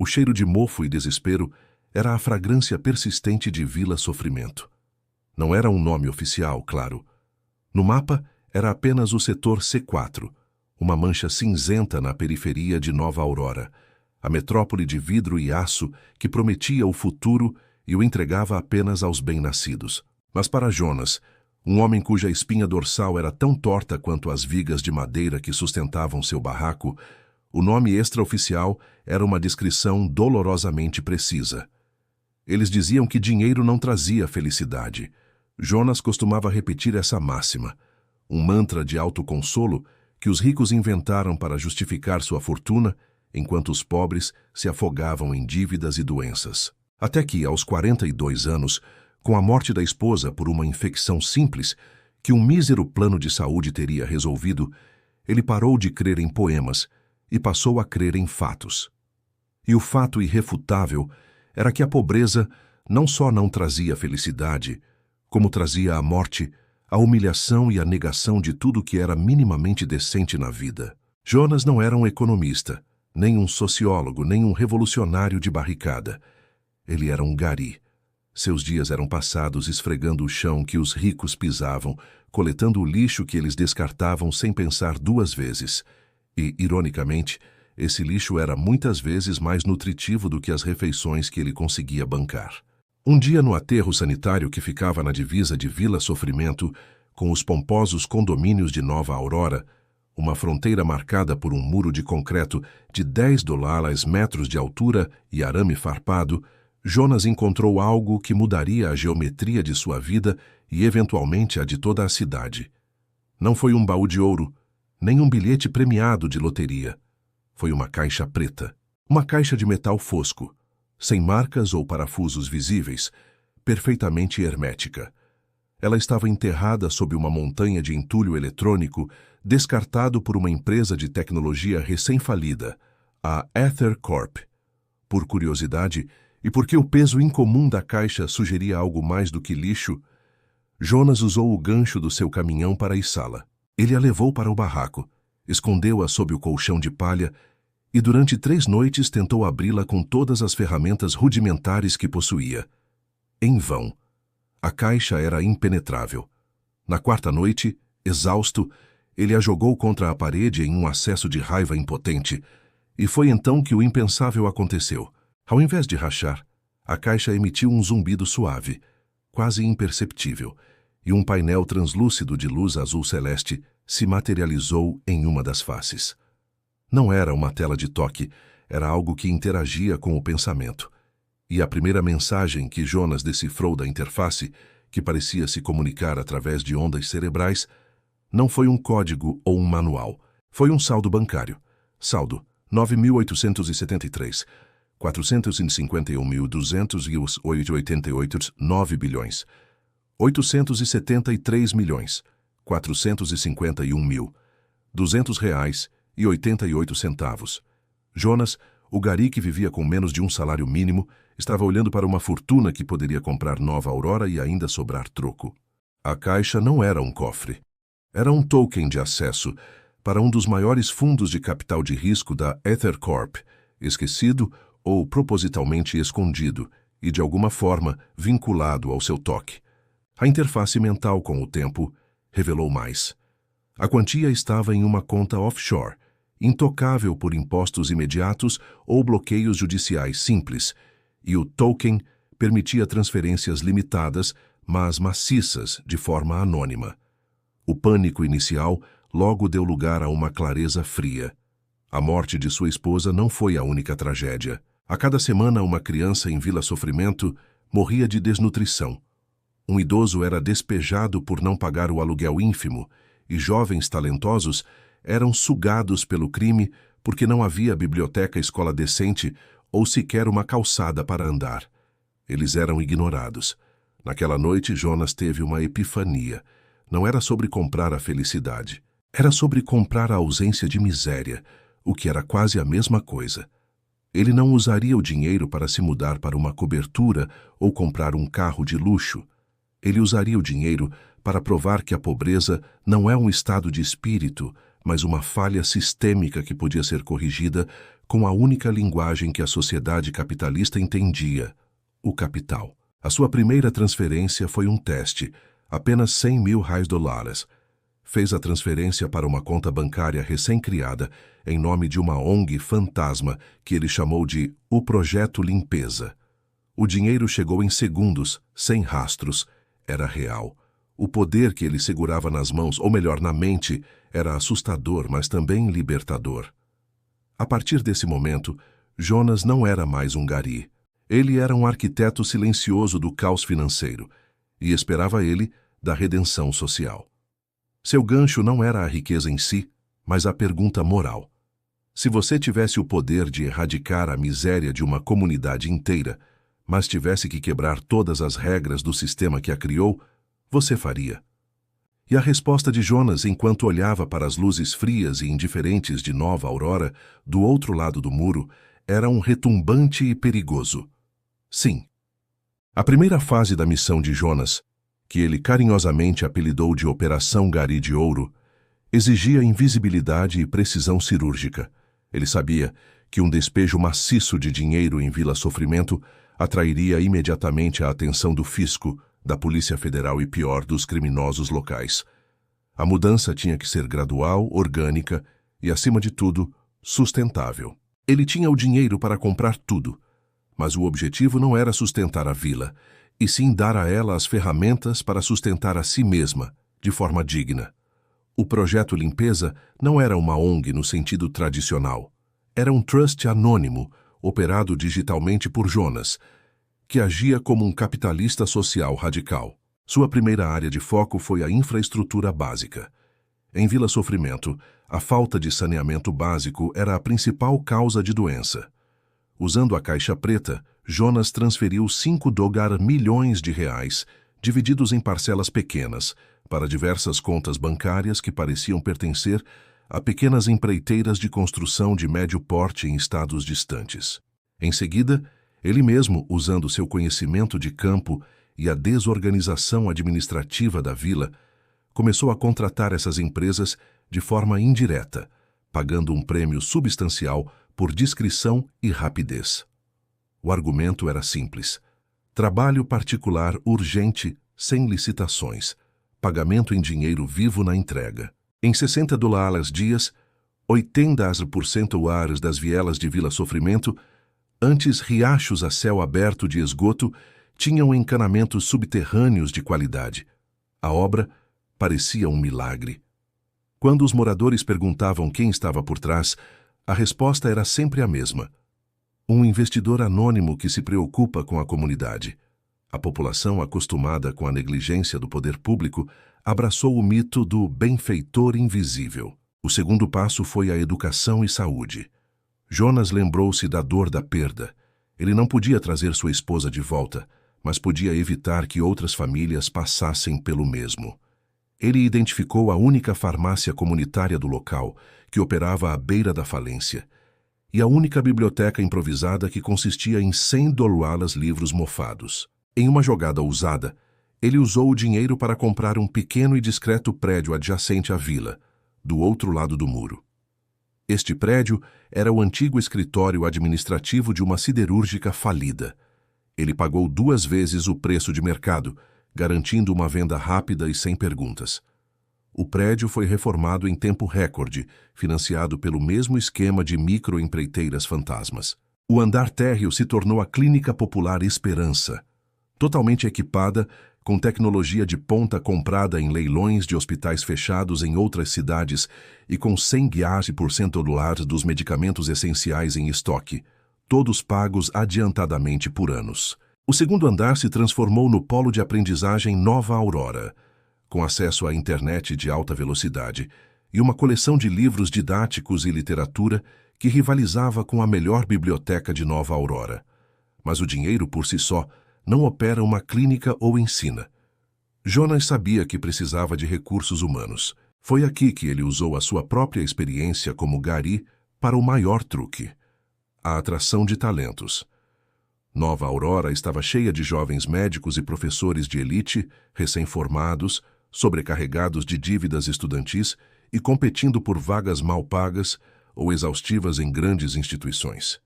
O cheiro de mofo e desespero era a fragrância persistente de Vila Sofrimento. Não era um nome oficial, claro. No mapa, era apenas o setor C4, uma mancha cinzenta na periferia de Nova Aurora, a metrópole de vidro e aço que prometia o futuro e o entregava apenas aos bem-nascidos. Mas para Jonas, um homem cuja espinha dorsal era tão torta quanto as vigas de madeira que sustentavam seu barraco, o nome extraoficial era uma descrição dolorosamente precisa. Eles diziam que dinheiro não trazia felicidade. Jonas costumava repetir essa máxima, um mantra de autoconsolo que os ricos inventaram para justificar sua fortuna, enquanto os pobres se afogavam em dívidas e doenças. Até que, aos 42 anos, com a morte da esposa por uma infecção simples, que um mísero plano de saúde teria resolvido, ele parou de crer em poemas e passou a crer em fatos. E o fato irrefutável era que a pobreza não só não trazia felicidade, como trazia a morte, a humilhação e a negação de tudo que era minimamente decente na vida. Jonas não era um economista, nem um sociólogo, nem um revolucionário de barricada. Ele era um gari. Seus dias eram passados esfregando o chão que os ricos pisavam, coletando o lixo que eles descartavam sem pensar duas vezes. E, ironicamente, esse lixo era muitas vezes mais nutritivo do que as refeições que ele conseguia bancar. Um dia no aterro sanitário que ficava na divisa de Vila Sofrimento, com os pomposos condomínios de Nova Aurora, uma fronteira marcada por um muro de concreto de 10 metros de altura e arame farpado, Jonas encontrou algo que mudaria a geometria de sua vida e eventualmente a de toda a cidade. Não foi um baú de ouro, nem um bilhete premiado de loteria. Foi uma caixa preta, uma caixa de metal fosco, sem marcas ou parafusos visíveis, perfeitamente hermética. Ela estava enterrada sob uma montanha de entulho eletrônico descartado por uma empresa de tecnologia recém-falida, a Ether Corp. Por curiosidade, e porque o peso incomum da caixa sugeria algo mais do que lixo, Jonas usou o gancho do seu caminhão para içá-la. Ele a levou para o barraco, escondeu-a sob o colchão de palha e durante 3 noites tentou abri-la com todas as ferramentas rudimentares que possuía. Em vão. A caixa era impenetrável. Na 4ª noite, exausto, ele a jogou contra a parede em um acesso de raiva impotente, e foi então que o impensável aconteceu. Ao invés de rachar, a caixa emitiu um zumbido suave, quase imperceptível, e um painel translúcido de luz azul celeste se materializou em uma das faces. Não era uma tela de toque, era algo que interagia com o pensamento. E a primeira mensagem que Jonas decifrou da interface, que parecia se comunicar através de ondas cerebrais, não foi um código ou um manual. Foi um saldo bancário. Saldo 9.873, 451.288, 9 bilhões. 873 milhões, 451 mil, R$ 200,88. Jonas, o gari que vivia com menos de um salário mínimo, estava olhando para uma fortuna que poderia comprar Nova Aurora e ainda sobrar troco. A caixa não era um cofre. Era um token de acesso para um dos maiores fundos de capital de risco da Ether Corp, esquecido ou propositalmente escondido e, de alguma forma, vinculado ao seu toque. A interface mental, com o tempo, revelou mais. A quantia estava em uma conta offshore, intocável por impostos imediatos ou bloqueios judiciais simples, e o token permitia transferências limitadas, mas maciças, de forma anônima. O pânico inicial logo deu lugar a uma clareza fria. A morte de sua esposa não foi a única tragédia. A cada semana, uma criança em Vila Sofrimento morria de desnutrição. Um idoso era despejado por não pagar o aluguel ínfimo, e jovens talentosos eram sugados pelo crime porque não havia biblioteca escola decente ou sequer uma calçada para andar. Eles eram ignorados. Naquela noite, Jonas teve uma epifania. Não era sobre comprar a felicidade. Era sobre comprar a ausência de miséria, o que era quase a mesma coisa. Ele não usaria o dinheiro para se mudar para uma cobertura ou comprar um carro de luxo. Ele usaria o dinheiro para provar que a pobreza não é um estado de espírito, mas uma falha sistêmica que podia ser corrigida com a única linguagem que a sociedade capitalista entendia: o capital. A sua primeira transferência foi um teste, apenas $100.000. Fez a transferência para uma conta bancária recém-criada em nome de uma ONG fantasma que ele chamou de O Projeto Limpeza. O dinheiro chegou em segundos, sem rastros. Era real. O poder que ele segurava nas mãos, ou melhor, na mente, era assustador, mas também libertador. A partir desse momento, Jonas não era mais um gari. Ele era um arquiteto silencioso do caos financeiro, e esperava ele da redenção social. Seu gancho não era a riqueza em si, mas a pergunta moral. Se você tivesse o poder de erradicar a miséria de uma comunidade inteira, mas tivesse que quebrar todas as regras do sistema que a criou, você faria? E a resposta de Jonas, enquanto olhava para as luzes frias e indiferentes de Nova Aurora, do outro lado do muro, era um retumbante e perigoso: sim. A primeira fase da missão de Jonas, que ele carinhosamente apelidou de Operação Gari de Ouro, exigia invisibilidade e precisão cirúrgica. Ele sabia que um despejo maciço de dinheiro em Vila Sofrimento atrairia imediatamente a atenção do fisco, da Polícia Federal e, pior, dos criminosos locais. A mudança tinha que ser gradual, orgânica e, acima de tudo, sustentável. Ele tinha o dinheiro para comprar tudo, mas o objetivo não era sustentar a vila, e sim dar a ela as ferramentas para sustentar a si mesma, de forma digna. O Projeto Limpeza não era uma ONG no sentido tradicional. Era um trust anônimo, operado digitalmente por Jonas, que agia como um capitalista social radical. Sua primeira área de foco foi a infraestrutura básica. Em Vila Sofrimento, a falta de saneamento básico era a principal causa de doença. Usando a caixa preta, Jonas transferiu $5 milhões, divididos em parcelas pequenas, para diversas contas bancárias que pareciam pertencer a pequenas empreiteiras de construção de médio porte em estados distantes. Em seguida, ele mesmo, usando seu conhecimento de campo e a desorganização administrativa da vila, começou a contratar essas empresas de forma indireta, pagando um prêmio substancial por discrição e rapidez. O argumento era simples: trabalho particular urgente, sem licitações, pagamento em dinheiro vivo na entrega. Em $60 dias, 80% das vielas de Vila Sofrimento, antes riachos a céu aberto de esgoto, tinham encanamentos subterrâneos de qualidade. A obra parecia um milagre. Quando os moradores perguntavam quem estava por trás, a resposta era sempre a mesma: um investidor anônimo que se preocupa com a comunidade. A população, acostumada com a negligência do poder público, abraçou o mito do benfeitor invisível. O segundo passo foi a educação e saúde. Jonas lembrou-se da dor da perda. Ele não podia trazer sua esposa de volta, mas podia evitar que outras famílias passassem pelo mesmo. Ele identificou a única farmácia comunitária do local, que operava à beira da falência, e a única biblioteca improvisada que consistia em $100 livros mofados. Em uma jogada ousada, ele usou o dinheiro para comprar um pequeno e discreto prédio adjacente à vila, do outro lado do muro. Este prédio era o antigo escritório administrativo de uma siderúrgica falida. Ele pagou 2 vezes o preço de mercado, garantindo uma venda rápida e sem perguntas. O prédio foi reformado em tempo recorde, financiado pelo mesmo esquema de microempreiteiras fantasmas. O andar térreo se tornou a Clínica Popular Esperança, totalmente equipada com tecnologia de ponta comprada em leilões de hospitais fechados em outras cidades e com $100% dos medicamentos essenciais em estoque, todos pagos adiantadamente por anos. O segundo andar se transformou no polo de aprendizagem Nova Aurora, com acesso à internet de alta velocidade e uma coleção de livros didáticos e literatura que rivalizava com a melhor biblioteca de Nova Aurora. Mas o dinheiro por si só não opera uma clínica ou ensina. Jonas sabia que precisava de recursos humanos. Foi aqui que ele usou a sua própria experiência como gari para o maior truque: a atração de talentos. Nova Aurora estava cheia de jovens médicos e professores de elite, recém-formados, sobrecarregados de dívidas estudantis e competindo por vagas mal pagas ou exaustivas em grandes instituições.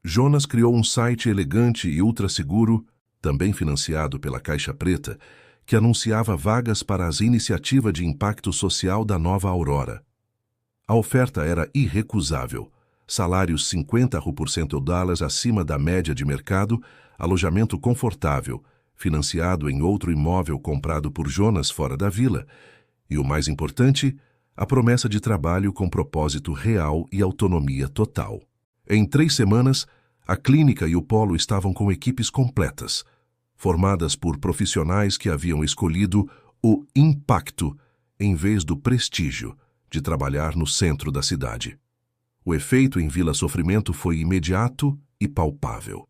Jonas criou um site elegante e ultrasseguro, também financiado pela Caixa Preta, que anunciava vagas para as iniciativas de impacto social da Nova Aurora. A oferta era irrecusável. Salários 50% dólares acima da média de mercado, alojamento confortável, financiado em outro imóvel comprado por Jonas fora da vila, e o mais importante, a promessa de trabalho com propósito real e autonomia total. Em 3 semanas, a clínica e o polo estavam com equipes completas, formadas por profissionais que haviam escolhido o impacto em vez do prestígio de trabalhar no centro da cidade. O efeito em Vila Sofrimento foi imediato e palpável.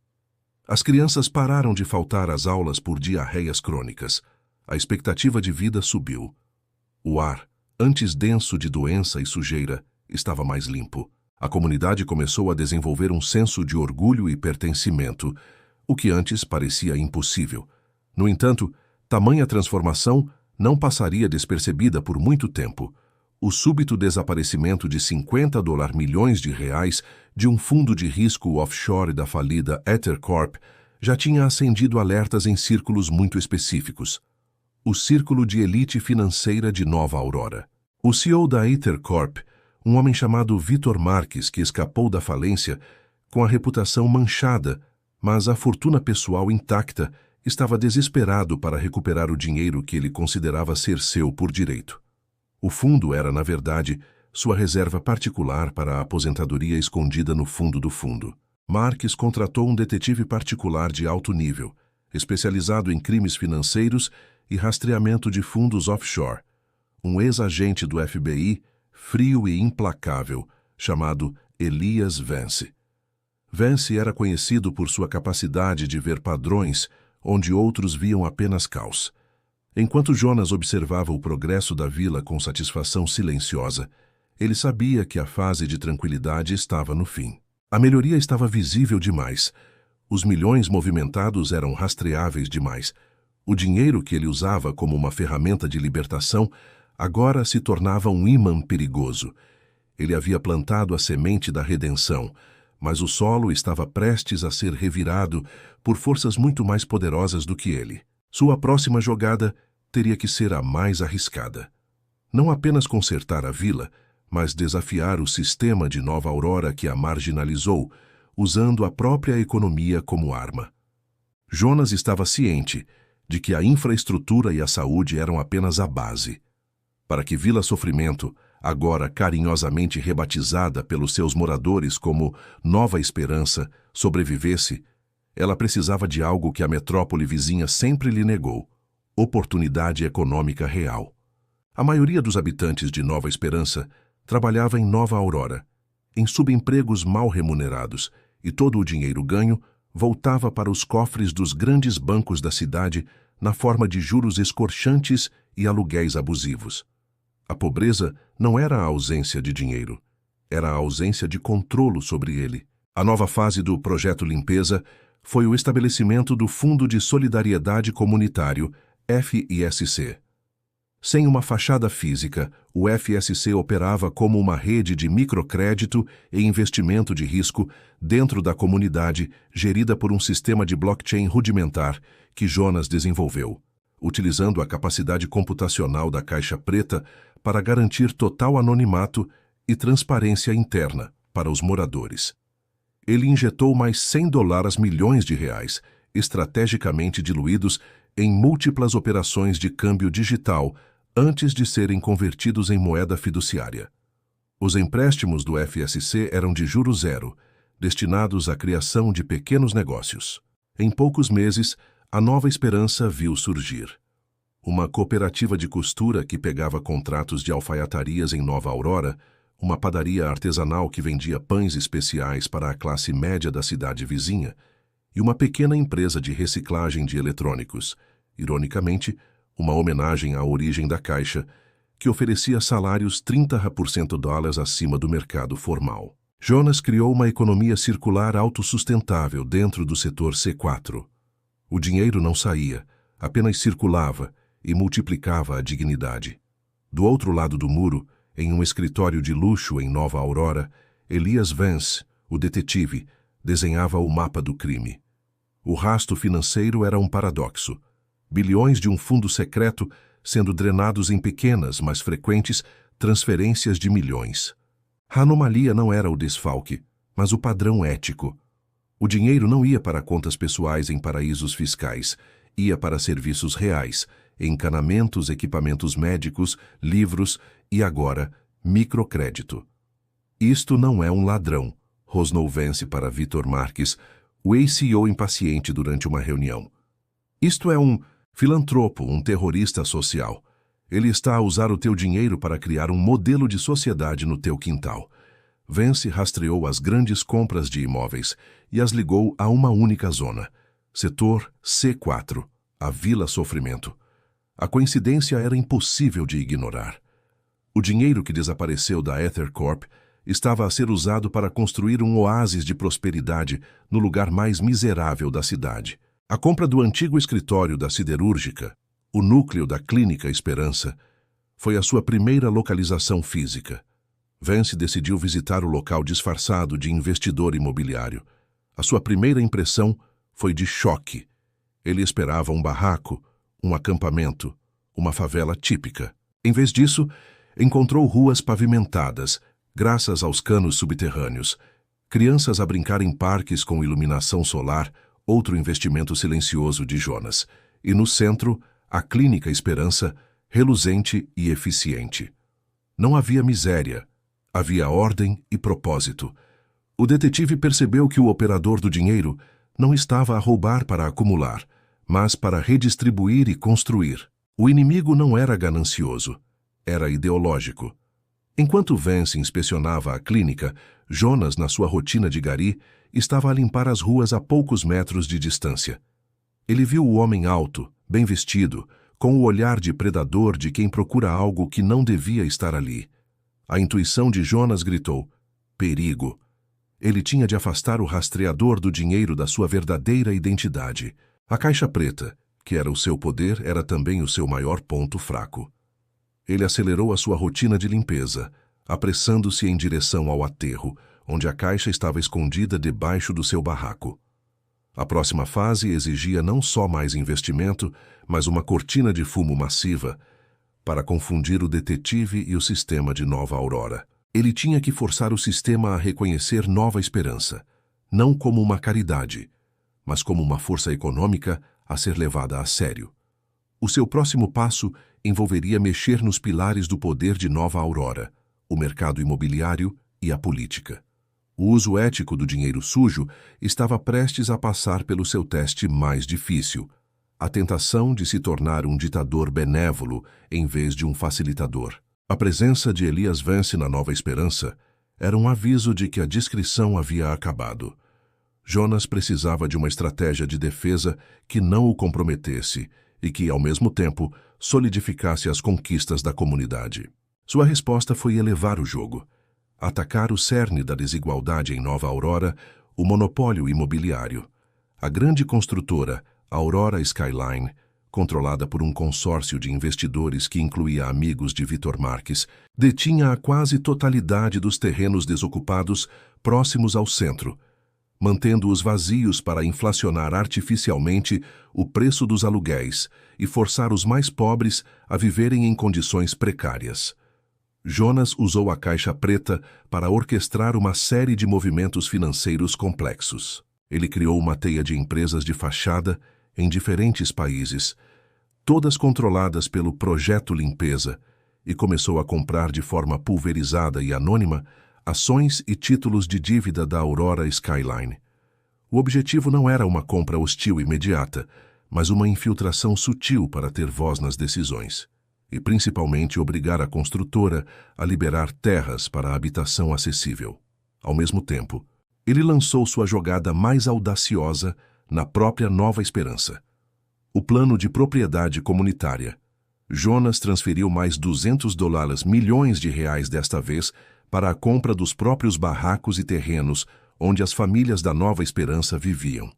As crianças pararam de faltar às aulas por diarreias crônicas. A expectativa de vida subiu. O ar, antes denso de doença e sujeira, estava mais limpo. A comunidade começou a desenvolver um senso de orgulho e pertencimento, o que antes parecia impossível. No entanto, tamanha transformação não passaria despercebida por muito tempo. O súbito desaparecimento de $50 milhões de um fundo de risco offshore da falida Ether Corp já tinha acendido alertas em círculos muito específicos. O círculo de elite financeira de Nova Aurora. O CEO da Ether Corp, um homem chamado Vitor Marques, que escapou da falência com a reputação manchada, mas a fortuna pessoal intacta, estava desesperado para recuperar o dinheiro que ele considerava ser seu por direito. O fundo era, na verdade, sua reserva particular para a aposentadoria escondida no fundo do fundo. Marques contratou um detetive particular de alto nível, especializado em crimes financeiros e rastreamento de fundos offshore, um ex-agente do FBI, frio e implacável, chamado Elias Vance. Vance era conhecido por sua capacidade de ver padrões onde outros viam apenas caos. Enquanto Jonas observava o progresso da vila com satisfação silenciosa, ele sabia que a fase de tranquilidade estava no fim. A melhoria estava visível demais. Os milhões movimentados eram rastreáveis demais. O dinheiro que ele usava como uma ferramenta de libertação agora se tornava um ímã perigoso. Ele havia plantado a semente da redenção, mas o solo estava prestes a ser revirado por forças muito mais poderosas do que ele. Sua próxima jogada teria que ser a mais arriscada. Não apenas consertar a vila, mas desafiar o sistema de Nova Aurora que a marginalizou, usando a própria economia como arma. Jonas estava ciente de que a infraestrutura e a saúde eram apenas a base. Para que Vila Sofrimento, agora carinhosamente rebatizada pelos seus moradores como Nova Esperança, sobrevivesse, ela precisava de algo que a metrópole vizinha sempre lhe negou: oportunidade econômica real. A maioria dos habitantes de Nova Esperança trabalhava em Nova Aurora, em subempregos mal remunerados, e todo o dinheiro ganho voltava para os cofres dos grandes bancos da cidade na forma de juros escorchantes e aluguéis abusivos. A pobreza não era a ausência de dinheiro, era a ausência de controlo sobre ele. A nova fase do Projeto Limpeza foi o estabelecimento do Fundo de Solidariedade Comunitário, FISC. Sem uma fachada física, o FSC operava como uma rede de microcrédito e investimento de risco dentro da comunidade, gerida por um sistema de blockchain rudimentar que Jonas desenvolveu, utilizando a capacidade computacional da Caixa Preta para garantir total anonimato e transparência interna para os moradores. Ele injetou mais $100 milhões, estrategicamente diluídos em múltiplas operações de câmbio digital antes de serem convertidos em moeda fiduciária. Os empréstimos do FSC eram de juro zero, destinados à criação de pequenos negócios. Em poucos meses, a Nova Esperança viu surgir uma cooperativa de costura que pegava contratos de alfaiatarias em Nova Aurora, uma padaria artesanal que vendia pães especiais para a classe média da cidade vizinha, e uma pequena empresa de reciclagem de eletrônicos, ironicamente, uma homenagem à origem da Caixa, que oferecia salários 30% dólares acima do mercado formal. Jonas criou uma economia circular autossustentável dentro do setor C4. O dinheiro não saía, apenas circulava e multiplicava a dignidade. Do outro lado do muro, Em um escritório de luxo em Nova Aurora, Elias Vance, o detetive, desenhava o mapa do crime. O rastro financeiro era um paradoxo. Bilhões de um fundo secreto sendo drenados em pequenas, mas frequentes, transferências de milhões. A anomalia não era o desfalque, mas o padrão ético. O dinheiro não ia para contas pessoais em paraísos fiscais, ia para serviços reais, encanamentos, equipamentos médicos, livros e, agora, microcrédito. Isto não é um ladrão, rosnou Vance para Victor Marques, o ex-CEO impaciente durante uma reunião. Isto é um filantropo, um terrorista social. Ele está a usar o teu dinheiro para criar um modelo de sociedade no teu quintal. Vance rastreou as grandes compras de imóveis e as ligou a uma única zona, setor C4, a Vila Sofrimento. A coincidência era impossível de ignorar. O dinheiro que desapareceu da Ether Corp estava a ser usado para construir um oásis de prosperidade no lugar mais miserável da cidade. A compra do antigo escritório da siderúrgica, o núcleo da Clínica Esperança, foi a sua primeira localização física. Vance decidiu visitar o local disfarçado de investidor imobiliário. A sua primeira impressão foi de choque. Ele esperava um barraco, um acampamento, uma favela típica. Em vez disso, encontrou ruas pavimentadas, graças aos canos subterrâneos, crianças a brincar em parques com iluminação solar, outro investimento silencioso de Jonas, e no centro, a Clínica Esperança, reluzente e eficiente. Não havia miséria, havia ordem e propósito. O detetive percebeu que o operador do dinheiro não estava a roubar para acumular, mas para redistribuir e construir. O inimigo não era ganancioso, era ideológico. Enquanto Vance inspecionava a clínica, Jonas, na sua rotina de gari, estava a limpar as ruas a poucos metros de distância. Ele viu o homem alto, bem vestido, com o olhar de predador de quem procura algo que não devia estar ali. A intuição de Jonas gritou: perigo. Ele tinha de afastar o rastreador do dinheiro da sua verdadeira identidade. A caixa preta, que era o seu poder, era também o seu maior ponto fraco. Ele acelerou a sua rotina de limpeza, apressando-se em direção ao aterro, onde a caixa estava escondida debaixo do seu barraco. A próxima fase exigia não só mais investimento, mas uma cortina de fumo massiva para confundir o detetive e o sistema de Nova Aurora. Ele tinha que forçar o sistema a reconhecer Nova Esperança, não como uma caridade, mas como uma força econômica a ser levada a sério. O seu próximo passo envolveria mexer nos pilares do poder de Nova Aurora, o mercado imobiliário e a política. O uso ético do dinheiro sujo estava prestes a passar pelo seu teste mais difícil, a tentação de se tornar um ditador benévolo em vez de um facilitador. A presença de Elias Vance na Nova Esperança era um aviso de que a discrição havia acabado. Jonas precisava de uma estratégia de defesa que não o comprometesse e que, ao mesmo tempo, solidificasse as conquistas da comunidade. Sua resposta foi elevar o jogo, atacar o cerne da desigualdade em Nova Aurora, o monopólio imobiliário. A grande construtora Aurora Skyline, controlada por um consórcio de investidores que incluía amigos de Victor Marques, detinha a quase totalidade dos terrenos desocupados próximos ao centro, mantendo-os vazios para inflacionar artificialmente o preço dos aluguéis e forçar os mais pobres a viverem em condições precárias. Jonas usou a caixa preta para orquestrar uma série de movimentos financeiros complexos. Ele criou uma teia de empresas de fachada em diferentes países, todas controladas pelo Projeto Limpeza, e começou a comprar de forma pulverizada e anônima ações e títulos de dívida da Aurora Skyline. O objetivo não era uma compra hostil imediata, mas uma infiltração sutil para ter voz nas decisões, e principalmente obrigar a construtora a liberar terras para a habitação acessível. Ao mesmo tempo, ele lançou sua jogada mais audaciosa na própria Nova Esperança. O plano de propriedade comunitária. Jonas transferiu mais $200 milhões desta vez para a compra dos próprios barracos e terrenos onde as famílias da Nova Esperança viviam.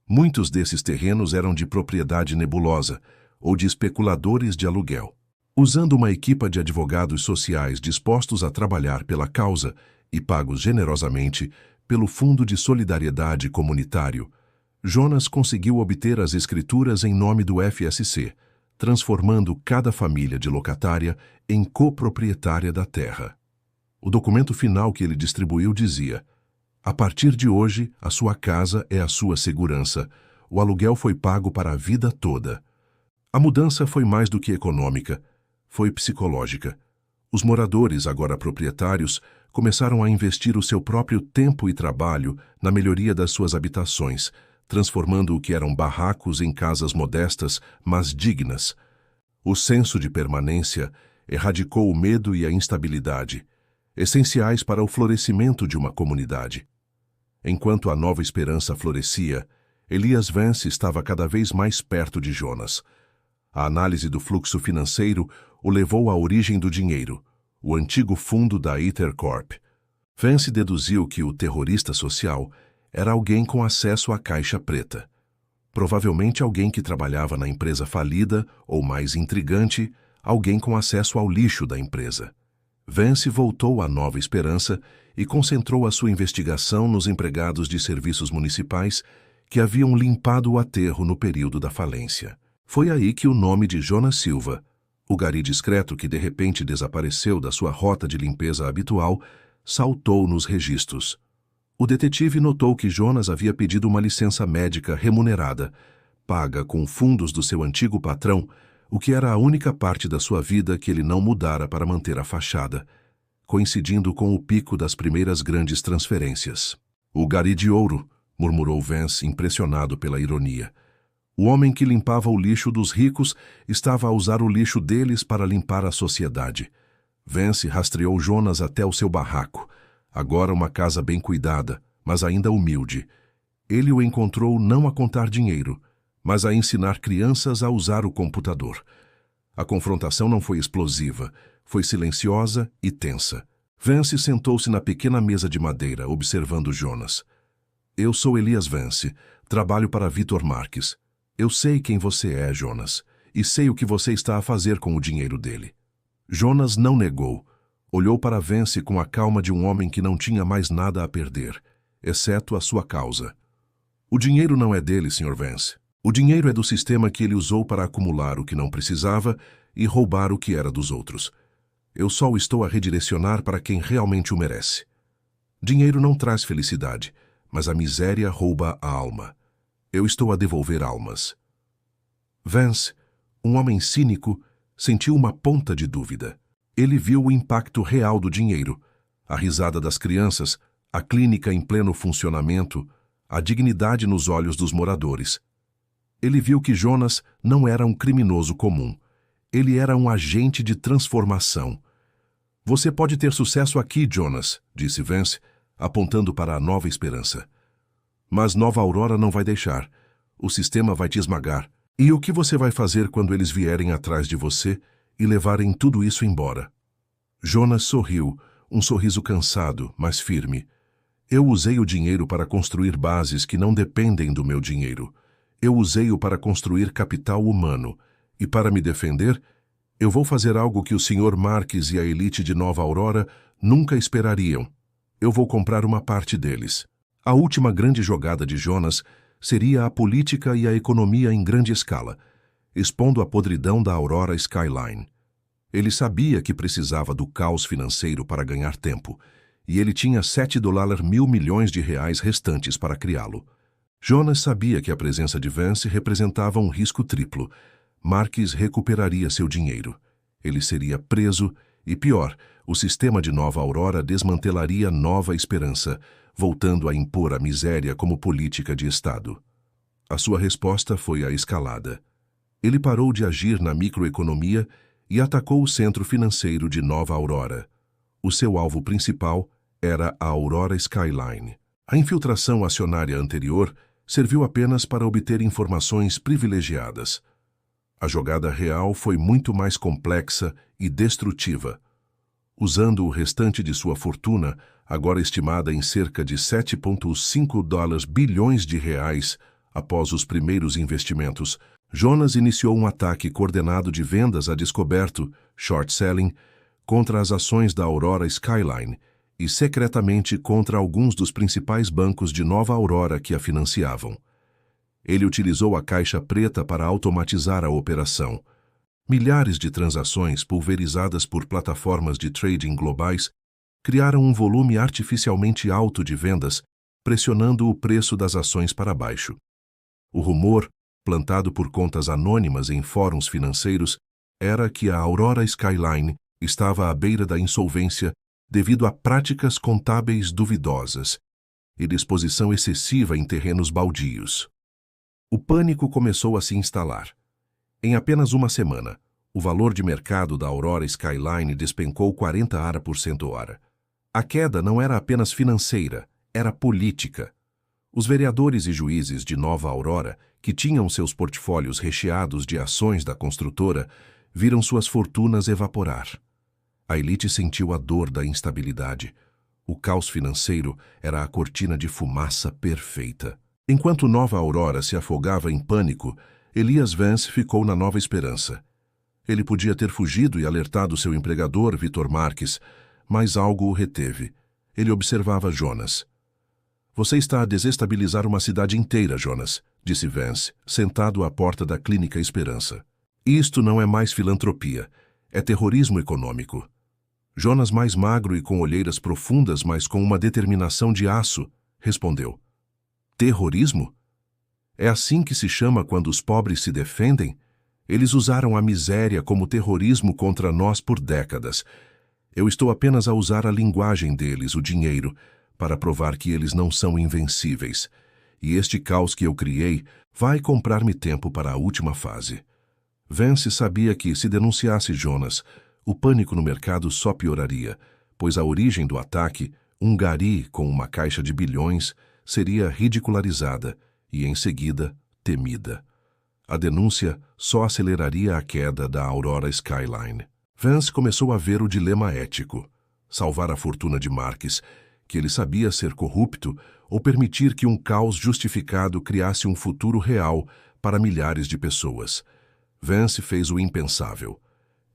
Muitos desses terrenos eram de propriedade nebulosa ou de especuladores de aluguel. Usando uma equipa de advogados sociais dispostos a trabalhar pela causa e pagos generosamente pelo Fundo de Solidariedade Comunitário, Jonas conseguiu obter as escrituras em nome do FSC, transformando cada família de locatária em coproprietária da terra. O documento final que ele distribuiu dizia: a partir de hoje, a sua casa é a sua segurança. O aluguel foi pago para a vida toda. A mudança foi mais do que econômica, foi psicológica. Os moradores, agora proprietários, começaram a investir o seu próprio tempo e trabalho na melhoria das suas habitações, transformando o que eram barracos em casas modestas, mas dignas. O senso de permanência erradicou o medo e a instabilidade, essenciais para o florescimento de uma comunidade. Enquanto a nova esperança florescia, Elias Vance estava cada vez mais perto de Jonas. A análise do fluxo financeiro o levou à origem do dinheiro, o antigo fundo da Ether Corp. Vance deduziu que o terrorista social era alguém com acesso à caixa preta. Provavelmente alguém que trabalhava na empresa falida ou, mais intrigante, alguém com acesso ao lixo da empresa. Vance voltou à Nova Esperança e concentrou a sua investigação nos empregados de serviços municipais que haviam limpado o aterro no período da falência. Foi aí que o nome de Jonas Silva, o gari discreto que de repente desapareceu da sua rota de limpeza habitual, saltou nos registros. O detetive notou que Jonas havia pedido uma licença médica remunerada, paga com fundos do seu antigo patrão, o que era a única parte da sua vida que ele não mudara para manter a fachada, coincidindo com o pico das primeiras grandes transferências. O gari de ouro, murmurou Vance, impressionado pela ironia. O homem que limpava o lixo dos ricos estava a usar o lixo deles para limpar a sociedade. Vance rastreou Jonas até o seu barraco, agora uma casa bem cuidada, mas ainda humilde. Ele o encontrou não a contar dinheiro, mas a ensinar crianças a usar o computador. A confrontação não foi explosiva, foi silenciosa e tensa. Vance sentou-se na pequena mesa de madeira, observando Jonas. Eu sou Elias Vance, trabalho para Vitor Marques. Eu sei quem você é, Jonas, e sei o que você está a fazer com o dinheiro dele. Jonas não negou. Olhou para Vance com a calma de um homem que não tinha mais nada a perder, exceto a sua causa. O dinheiro não é dele, Sr. Vance. O dinheiro é do sistema que ele usou para acumular o que não precisava e roubar o que era dos outros. Eu só o estou a redirecionar para quem realmente o merece. Dinheiro não traz felicidade, mas a miséria rouba a alma. Eu estou a devolver almas. Vance, um homem cínico, sentiu uma ponta de dúvida. Ele viu o impacto real do dinheiro, a risada das crianças, a clínica em pleno funcionamento, a dignidade nos olhos dos moradores. Ele viu que Jonas não era um criminoso comum. Ele era um agente de transformação. Você pode ter sucesso aqui, Jonas, disse Vance, apontando para a Nova Esperança. Mas Nova Aurora não vai deixar. O sistema vai te esmagar. E o que você vai fazer quando eles vierem atrás de você e levarem tudo isso embora? Jonas sorriu, um sorriso cansado, mas firme. Eu usei o dinheiro para construir bases que não dependem do meu dinheiro. Eu usei-o para construir capital humano. E para me defender, eu vou fazer algo que o Sr. Marques e a elite de Nova Aurora nunca esperariam. Eu vou comprar uma parte deles. A última grande jogada de Jonas seria a política e a economia em grande escala, expondo a podridão da Aurora Skyline. Ele sabia que precisava do caos financeiro para ganhar tempo, e ele tinha $7 mil milhões restantes para criá-lo. Jonas sabia que a presença de Vance representava um risco triplo. Marques recuperaria seu dinheiro. Ele seria preso e, pior, o sistema de Nova Aurora desmantelaria Nova Esperança, voltando a impor a miséria como política de Estado. A sua resposta foi a escalada. Ele parou de agir na microeconomia e atacou o centro financeiro de Nova Aurora. O seu alvo principal era a Aurora Skyline. A infiltração acionária anterior serviu apenas para obter informações privilegiadas. A jogada real foi muito mais complexa e destrutiva. Usando o restante de sua fortuna, agora estimada em cerca de $7,5 bilhões após os primeiros investimentos, Jonas iniciou um ataque coordenado de vendas a descoberto, short selling, contra as ações da Aurora Skyline e secretamente contra alguns dos principais bancos de Nova Aurora que a financiavam. Ele utilizou a caixa preta para automatizar a operação. Milhares de transações pulverizadas por plataformas de trading globais criaram um volume artificialmente alto de vendas, pressionando o preço das ações para baixo. O rumor, plantado por contas anônimas em fóruns financeiros, era que a Aurora Skyline estava à beira da insolvência devido a práticas contábeis duvidosas e disposição excessiva em terrenos baldios. O pânico começou a se instalar. Em apenas uma semana, o valor de mercado da Aurora Skyline despencou 40%. A queda não era apenas financeira, era política. Os vereadores e juízes de Nova Aurora, que tinham seus portfólios recheados de ações da construtora, viram suas fortunas evaporar. A elite sentiu a dor da instabilidade. O caos financeiro era a cortina de fumaça perfeita. Enquanto Nova Aurora se afogava em pânico, Elias Vance ficou na Nova Esperança. Ele podia ter fugido e alertado seu empregador, Vitor Marques, mas algo o reteve. Ele observava Jonas. "Você está a desestabilizar uma cidade inteira, Jonas", disse Vance, sentado à porta da Clínica Esperança. "Isto não é mais filantropia, é terrorismo econômico." Jonas, mais magro e com olheiras profundas, mas com uma determinação de aço, respondeu: "Terrorismo? É assim que se chama quando os pobres se defendem? Eles usaram a miséria como terrorismo contra nós por décadas. Eu estou apenas a usar a linguagem deles, o dinheiro, para provar que eles não são invencíveis. E este caos que eu criei vai comprar-me tempo para a última fase." Vance sabia que, se denunciasse Jonas, o pânico no mercado só pioraria, pois a origem do ataque, um gari com uma caixa de bilhões, seria ridicularizada e, em seguida, temida. A denúncia só aceleraria a queda da Aurora Skyline. Vance começou a ver o dilema ético: salvar a fortuna de Marques, que ele sabia ser corrupto, ou permitir que um caos justificado criasse um futuro real para milhares de pessoas. Vance fez o impensável.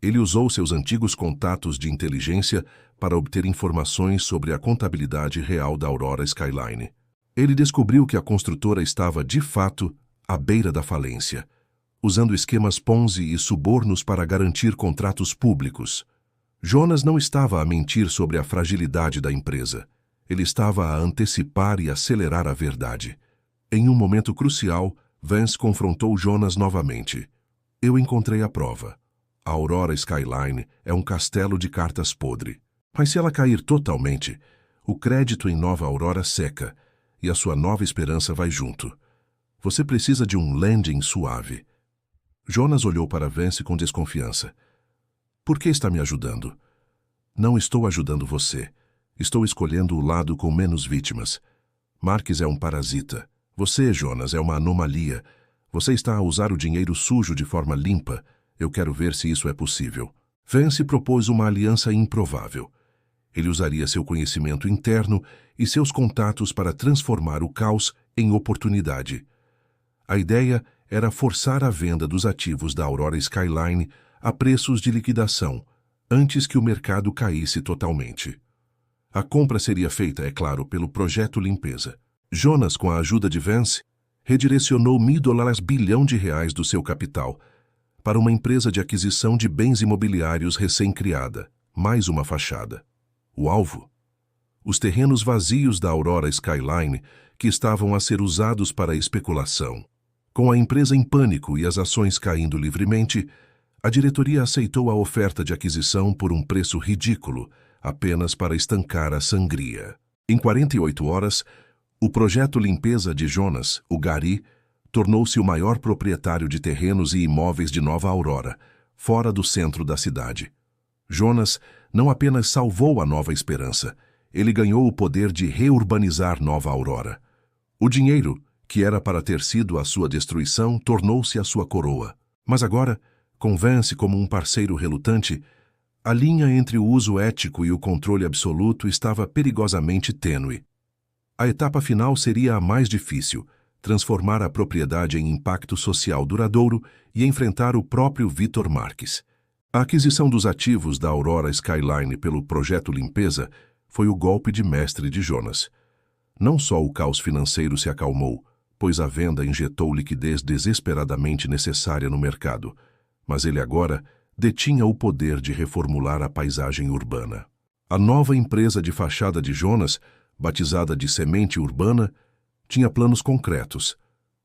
Ele usou seus antigos contatos de inteligência para obter informações sobre a contabilidade real da Aurora Skyline. Ele descobriu que a construtora estava, de fato, à beira da falência, usando esquemas Ponzi e subornos para garantir contratos públicos. Jonas não estava a mentir sobre a fragilidade da empresa. Ele estava a antecipar e acelerar a verdade. Em um momento crucial, Vance confrontou Jonas novamente. "Eu encontrei a prova. A Aurora Skyline é um castelo de cartas podre. Mas se ela cair totalmente, o crédito em Nova Aurora seca e a sua nova esperança vai junto. Você precisa de um landing suave." Jonas olhou para Vance com desconfiança. "Por que está me ajudando?" "Não estou ajudando você. Estou escolhendo o lado com menos vítimas. Marques é um parasita. Você, Jonas, é uma anomalia. Você está a usar o dinheiro sujo de forma limpa. Eu quero ver se isso é possível." Vance propôs uma aliança improvável. Ele usaria seu conhecimento interno e seus contatos para transformar o caos em oportunidade. A ideia era forçar a venda dos ativos da Aurora Skyline a preços de liquidação, antes que o mercado caísse totalmente. A compra seria feita, é claro, pelo Projeto Limpeza. Jonas, com a ajuda de Vance, redirecionou $1.000 bilhão do seu capital para uma empresa de aquisição de bens imobiliários recém-criada, mais uma fachada. O alvo? Os terrenos vazios da Aurora Skyline, que estavam a ser usados para especulação. Com a empresa em pânico e as ações caindo livremente, a diretoria aceitou a oferta de aquisição por um preço ridículo, apenas para estancar a sangria. Em 48 horas, o projeto Limpeza de Jonas, o Gari, tornou-se o maior proprietário de terrenos e imóveis de Nova Aurora, fora do centro da cidade. Jonas não apenas salvou a Nova Esperança, ele ganhou o poder de reurbanizar Nova Aurora. O dinheiro, que era para ter sido a sua destruição, tornou-se a sua coroa. Mas agora, com Vance como um parceiro relutante, a linha entre o uso ético e o controle absoluto estava perigosamente tênue. A etapa final seria a mais difícil: transformar a propriedade em impacto social duradouro e enfrentar o próprio Vitor Marques. A aquisição dos ativos da Aurora Skyline pelo Projeto Limpeza foi o golpe de mestre de Jonas. Não só o caos financeiro se acalmou, pois a venda injetou liquidez desesperadamente necessária no mercado, mas ele agora detinha o poder de reformular a paisagem urbana. A nova empresa de fachada de Jonas, batizada de Semente Urbana, tinha planos concretos: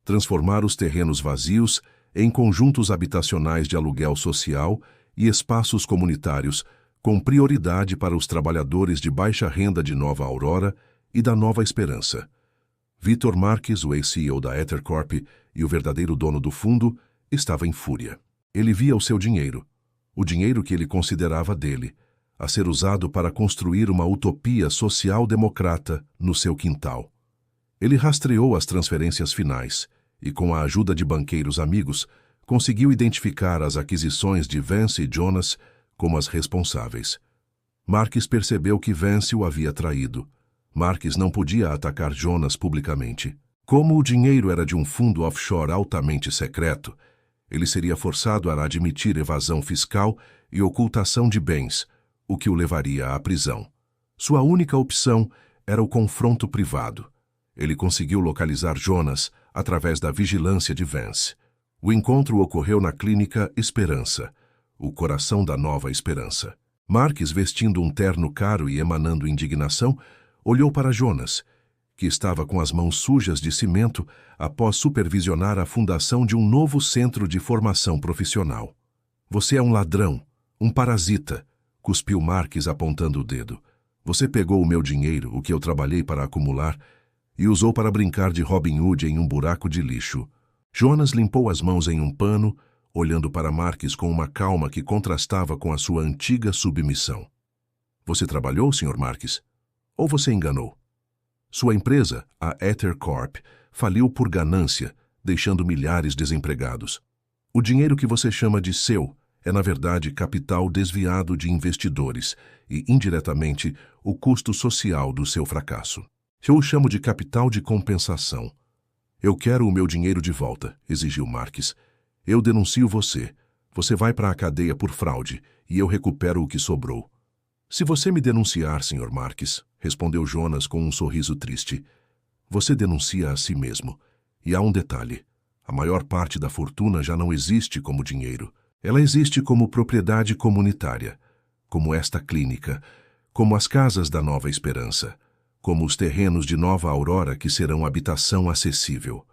transformar os terrenos vazios em conjuntos habitacionais de aluguel social e espaços comunitários, com prioridade para os trabalhadores de baixa renda de Nova Aurora e da Nova Esperança. Vitor Marques, o ex-CEO da EtherCorp e o verdadeiro dono do fundo, estava em fúria. Ele via o seu dinheiro, o dinheiro que ele considerava dele, a ser usado para construir uma utopia social-democrata no seu quintal. Ele rastreou as transferências finais e, com a ajuda de banqueiros amigos, conseguiu identificar as aquisições de Vance e Jonas como as responsáveis. Marques percebeu que Vance o havia traído. Marques não podia atacar Jonas publicamente. Como o dinheiro era de um fundo offshore altamente secreto, ele seria forçado a admitir evasão fiscal e ocultação de bens, o que o levaria à prisão. Sua única opção era o confronto privado. Ele conseguiu localizar Jonas através da vigilância de Vance. O encontro ocorreu na clínica Esperança, o coração da Nova Esperança. Marques, vestindo um terno caro e emanando indignação, olhou para Jonas, que estava com as mãos sujas de cimento após supervisionar a fundação de um novo centro de formação profissional. "Você é um ladrão, um parasita", cuspiu Marques apontando o dedo. "Você pegou o meu dinheiro, o que eu trabalhei para acumular, e usou para brincar de Robin Hood em um buraco de lixo." Jonas limpou as mãos em um pano, olhando para Marques com uma calma que contrastava com a sua antiga submissão. "Você trabalhou, Sr. Marques? Ou você enganou? Sua empresa, a EtherCorp, faliu por ganância, deixando milhares desempregados. O dinheiro que você chama de seu é, na verdade, capital desviado de investidores e, indiretamente, o custo social do seu fracasso. Eu o chamo de capital de compensação." "Eu quero o meu dinheiro de volta", exigiu Marques. "Eu denuncio você. Você vai para a cadeia por fraude e eu recupero o que sobrou." "Se você me denunciar, Sr. Marques", respondeu Jonas com um sorriso triste, "você denuncia a si mesmo. E há um detalhe: a maior parte da fortuna já não existe como dinheiro. Ela existe como propriedade comunitária, como esta clínica, como as casas da Nova Esperança, como os terrenos de Nova Aurora que serão habitação acessível.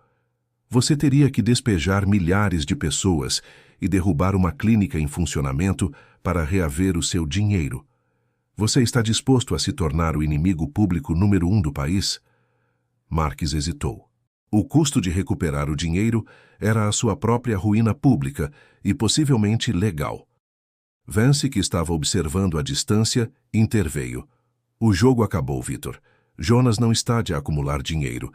Você teria que despejar milhares de pessoas e derrubar uma clínica em funcionamento para reaver o seu dinheiro. Você está disposto a se tornar o inimigo público número 1 do país?" Marques hesitou. O custo de recuperar o dinheiro era a sua própria ruína pública e possivelmente legal. Vance, que estava observando à distância, interveio. "O jogo acabou, Vitor. Jonas não está de acumular dinheiro.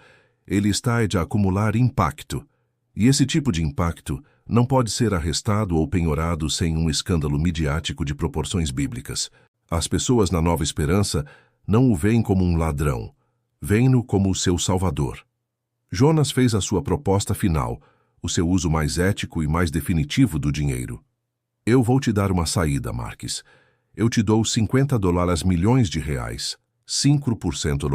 Ele está de acumular impacto. E esse tipo de impacto não pode ser arrestado ou penhorado sem um escândalo midiático de proporções bíblicas. As pessoas na Nova Esperança não o veem como um ladrão. Veem-no como o seu salvador." Jonas fez a sua proposta final, o seu uso mais ético e mais definitivo do dinheiro. "Eu vou te dar uma saída, Marques. Eu te dou $50 milhões de reais, 5%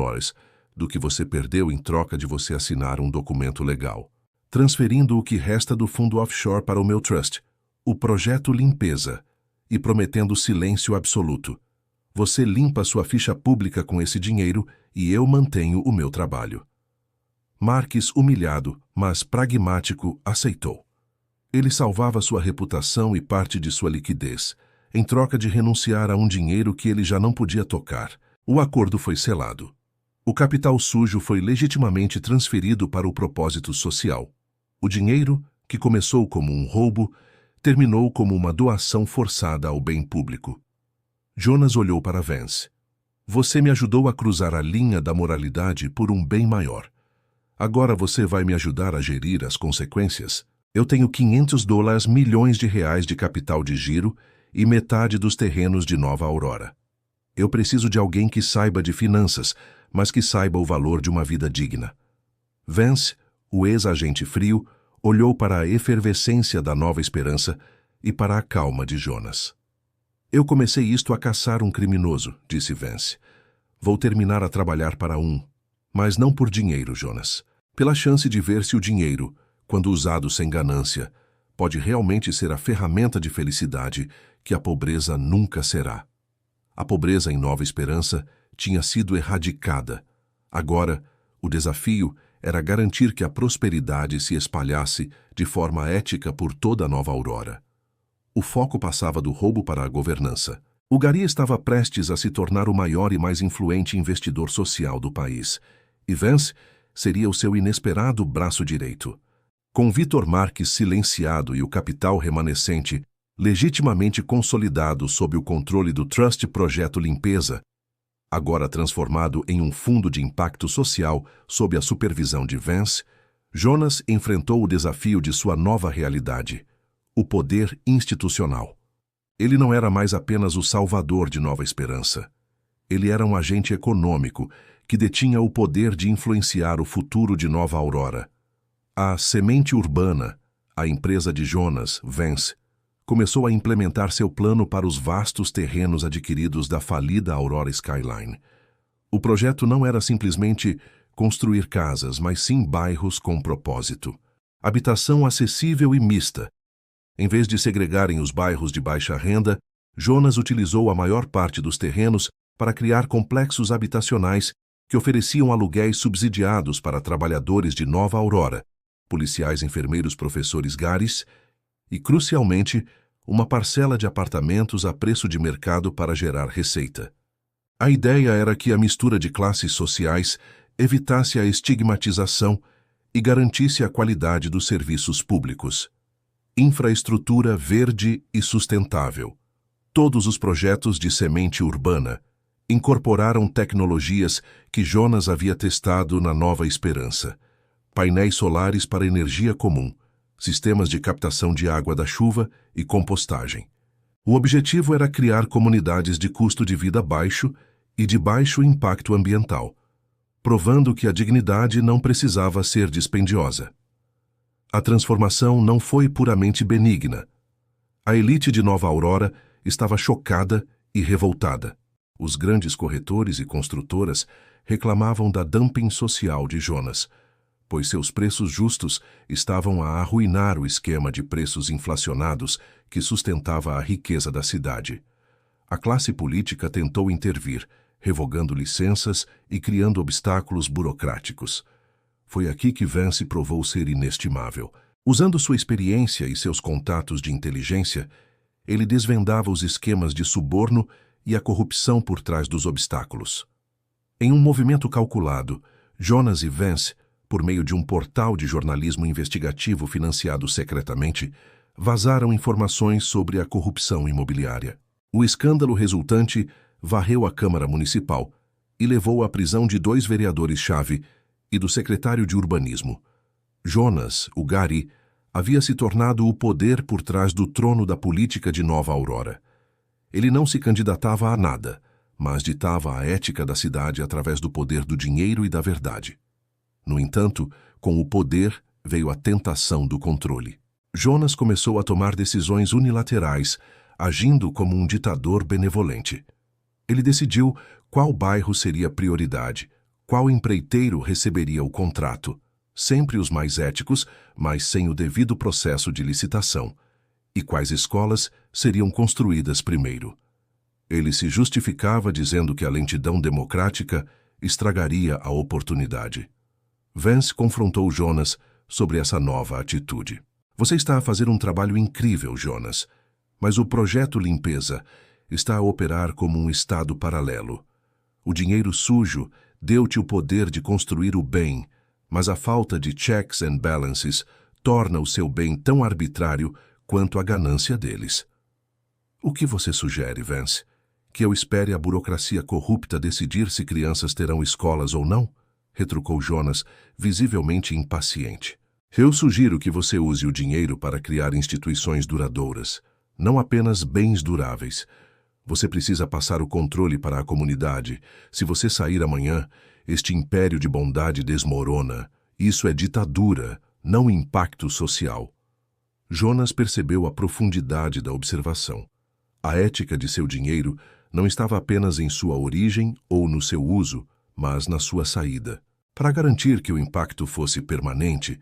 do que você perdeu em troca de você assinar um documento legal, transferindo o que resta do fundo offshore para o meu trust, o Projeto Limpeza, e prometendo silêncio absoluto. Você limpa sua ficha pública com esse dinheiro e eu mantenho o meu trabalho." Marques, humilhado, mas pragmático, aceitou. Ele salvava sua reputação e parte de sua liquidez, em troca de renunciar a um dinheiro que ele já não podia tocar. O acordo foi selado. O capital sujo foi legitimamente transferido para o propósito social. O dinheiro, que começou como um roubo, terminou como uma doação forçada ao bem público. Jonas olhou para Vance. "Você me ajudou a cruzar a linha da moralidade por um bem maior. Agora você vai me ajudar a gerir as consequências? Eu tenho $500 milhões de reais de capital de giro e metade dos terrenos de Nova Aurora. Eu preciso de alguém que saiba de finanças, mas que saiba o valor de uma vida digna." Vance, O ex-agente frio olhou para a efervescência da nova esperança e para a calma de Jonas. Eu comecei isto a caçar um criminoso, disse Vance. Vou terminar a trabalhar para um, mas não por dinheiro, Jonas. Pela chance de ver se o dinheiro, quando usado sem ganância, pode realmente ser a ferramenta de felicidade que a pobreza nunca será. A pobreza em Nova Esperança tinha sido erradicada. Agora, o desafio era garantir que a prosperidade se espalhasse de forma ética por toda a Nova Aurora. O foco passava do roubo para a governança. O Gary estava prestes a se tornar o maior e mais influente investidor social do país, e Vance seria o seu inesperado braço direito. Com Vitor Marques silenciado e o capital remanescente legitimamente consolidado sob o controle do Trust Projeto Limpeza, agora transformado em um fundo de impacto social sob a supervisão de Vance, Jonas enfrentou o desafio de sua nova realidade, o poder institucional. Ele não era mais apenas o salvador de Nova Esperança. Ele era um agente econômico que detinha o poder de influenciar o futuro de Nova Aurora. A Semente Urbana, a empresa de Jonas, Vance, começou a implementar seu plano para os vastos terrenos adquiridos da falida Aurora Skyline. O projeto não era simplesmente construir casas, mas sim bairros com propósito. Habitação acessível e mista. Em vez de segregarem os bairros de baixa renda, Jonas utilizou a maior parte dos terrenos para criar complexos habitacionais que ofereciam aluguéis subsidiados para trabalhadores de Nova Aurora, policiais, enfermeiros, professores, garis e, crucialmente, uma parcela de apartamentos a preço de mercado para gerar receita. A ideia era que a mistura de classes sociais evitasse a estigmatização e garantisse a qualidade dos serviços públicos. Infraestrutura verde e sustentável. Todos os projetos de Semente Urbana incorporaram tecnologias que Jonas havia testado na Nova Esperança. Painéis solares para energia comum, sistemas de captação de água da chuva e compostagem. O objetivo era criar comunidades de custo de vida baixo e de baixo impacto ambiental, provando que a dignidade não precisava ser dispendiosa. A transformação não foi puramente benigna. A elite de Nova Aurora estava chocada e revoltada. Os grandes corretores e construtoras reclamavam da dumping social de Jonas, pois seus preços justos estavam a arruinar o esquema de preços inflacionados que sustentava a riqueza da cidade. A classe política tentou intervir, revogando licenças e criando obstáculos burocráticos. Foi aqui que Vance provou ser inestimável. Usando sua experiência e seus contatos de inteligência, ele desvendava os esquemas de suborno e a corrupção por trás dos obstáculos. Em um movimento calculado, Jonas e Vance, por meio de um portal de jornalismo investigativo financiado secretamente, vazaram informações sobre a corrupção imobiliária. O escândalo resultante varreu a Câmara Municipal e levou à prisão de 2 vereadores-chave e do secretário de Urbanismo. Jonas, o Gary, havia se tornado o poder por trás do trono da política de Nova Aurora. Ele não se candidatava a nada, mas ditava a ética da cidade através do poder do dinheiro e da verdade. No entanto, com o poder veio a tentação do controle. Jonas começou a tomar decisões unilaterais, agindo como um ditador benevolente. Ele decidiu qual bairro seria prioridade, qual empreiteiro receberia o contrato, sempre os mais éticos, mas sem o devido processo de licitação, e quais escolas seriam construídas primeiro. Ele se justificava dizendo que a lentidão democrática estragaria a oportunidade. Vance confrontou Jonas sobre essa nova atitude. Você está a fazer um trabalho incrível, Jonas, mas o projeto Limpeza está a operar como um estado paralelo. O dinheiro sujo deu-te o poder de construir o bem, mas a falta de checks and balances torna o seu bem tão arbitrário quanto a ganância deles. O que você sugere, Vance? Que eu espere a burocracia corrupta decidir se crianças terão escolas ou não? Retrucou Jonas, visivelmente impaciente. Eu sugiro que você use o dinheiro para criar instituições duradouras, não apenas bens duráveis. Você precisa passar o controle para a comunidade. Se você sair amanhã, este império de bondade desmorona Isso é ditadura, não impacto social. Jonas percebeu a profundidade da observação. A ética de seu dinheiro não estava apenas em sua origem ou no seu uso, mas na sua saída. Para garantir que o impacto fosse permanente,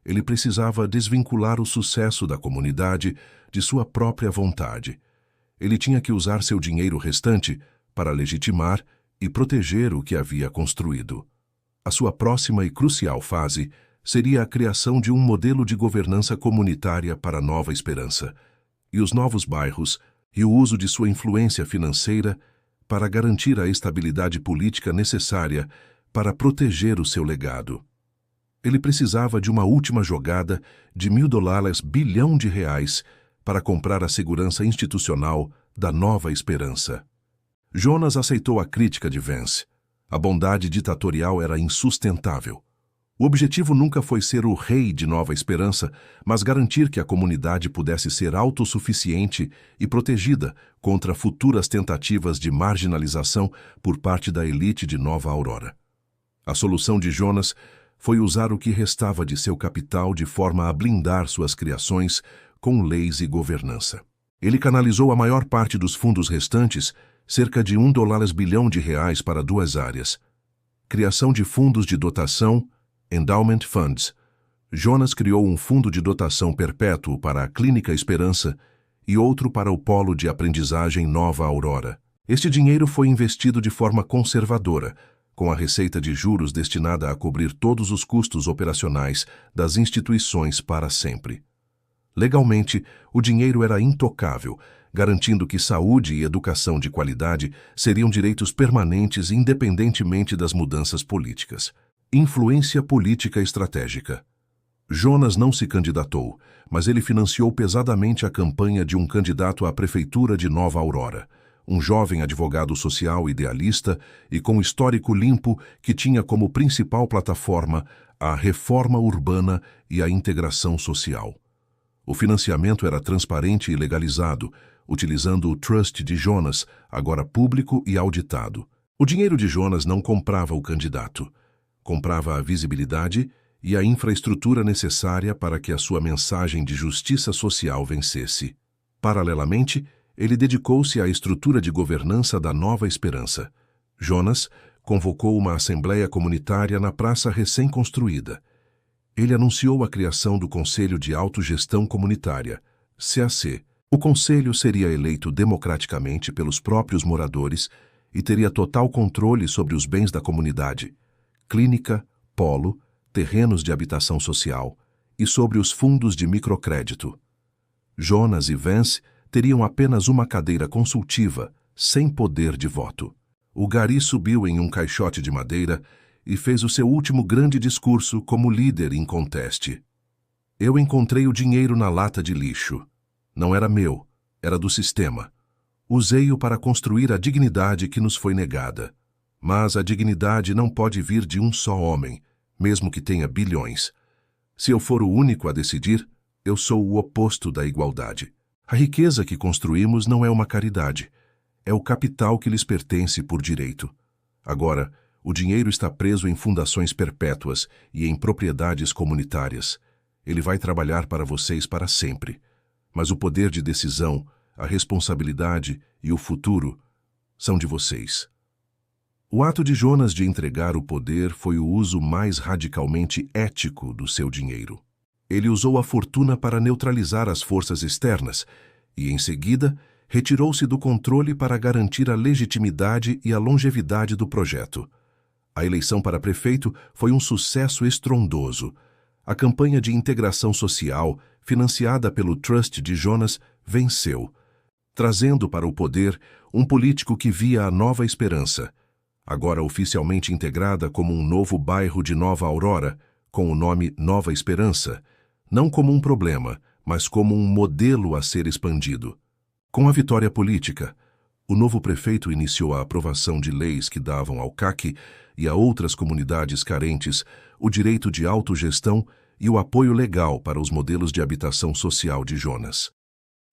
ele precisava desvincular o sucesso da comunidade de sua própria vontade. Ele tinha que usar seu dinheiro restante para legitimar e proteger o que havia construído. A sua próxima e crucial fase seria a criação de um modelo de governança comunitária para Nova Esperança, e os novos bairros e o uso de sua influência financeira para garantir a estabilidade política necessária para proteger o seu legado. Ele precisava de uma última jogada de $1.000 bilhão para comprar a segurança institucional da Nova Esperança. Jonas aceitou a crítica de Vance. A bondade ditatorial era insustentável. O objetivo nunca foi ser o rei de Nova Esperança, mas garantir que a comunidade pudesse ser autossuficiente e protegida contra futuras tentativas de marginalização por parte da elite de Nova Aurora. A solução de Jonas foi usar o que restava de seu capital de forma a blindar suas criações com leis e governança. Ele canalizou a maior parte dos fundos restantes, cerca de $1 bilhão para duas áreas: criação de fundos de dotação, Endowment Funds. Jonas criou um fundo de dotação perpétuo para a Clínica Esperança e outro para o Polo de Aprendizagem Nova Aurora. Este dinheiro foi investido de forma conservadora, com a receita de juros destinada a cobrir todos os custos operacionais das instituições para sempre. Legalmente, o dinheiro era intocável, garantindo que saúde e educação de qualidade seriam direitos permanentes independentemente das mudanças políticas. Influência política estratégica. Jonas não se candidatou, mas ele financiou pesadamente a campanha de um candidato à prefeitura de Nova Aurora, um jovem advogado social idealista e com histórico limpo que tinha como principal plataforma a reforma urbana e a integração social. O financiamento era transparente e legalizado, utilizando o trust de Jonas, agora público e auditado. O dinheiro de Jonas não comprava o candidato. Comprava a visibilidade e a infraestrutura necessária para que a sua mensagem de justiça social vencesse. Paralelamente, ele dedicou-se à estrutura de governança da Nova Esperança. Jonas convocou uma assembleia comunitária na praça recém-construída. Ele anunciou a criação do Conselho de Autogestão Comunitária, CAC. O conselho seria eleito democraticamente pelos próprios moradores e teria total controle sobre os bens da comunidade, clínica, polo, terrenos de habitação social e sobre os fundos de microcrédito. Jonas e Vance teriam apenas uma cadeira consultiva, sem poder de voto. O Gary subiu em um caixote de madeira e fez o seu último grande discurso como líder em conteste. Eu encontrei o dinheiro na lata de lixo. Não era meu, era do sistema. Usei-o para construir a dignidade que nos foi negada. Mas a dignidade não pode vir de um só homem, mesmo que tenha bilhões. Se eu for o único a decidir, eu sou o oposto da igualdade. A riqueza que construímos não é uma caridade. É o capital que lhes pertence por direito. Agora, o dinheiro está preso em fundações perpétuas e em propriedades comunitárias. Ele vai trabalhar para vocês para sempre. Mas o poder de decisão, a responsabilidade e o futuro são de vocês. O ato de Jonas de entregar o poder foi o uso mais radicalmente ético do seu dinheiro. Ele usou a fortuna para neutralizar as forças externas e, em seguida, retirou-se do controle para garantir a legitimidade e a longevidade do projeto. A eleição para prefeito foi um sucesso estrondoso. A campanha de integração social, financiada pelo Trust de Jonas, venceu, trazendo para o poder um político que via a Nova Esperança, agora oficialmente integrada como um novo bairro de Nova Aurora, com o nome Nova Esperança, não como um problema, mas como um modelo a ser expandido. Com a vitória política, o novo prefeito iniciou a aprovação de leis que davam ao CAC e a outras comunidades carentes o direito de autogestão e o apoio legal para os modelos de habitação social de Jonas.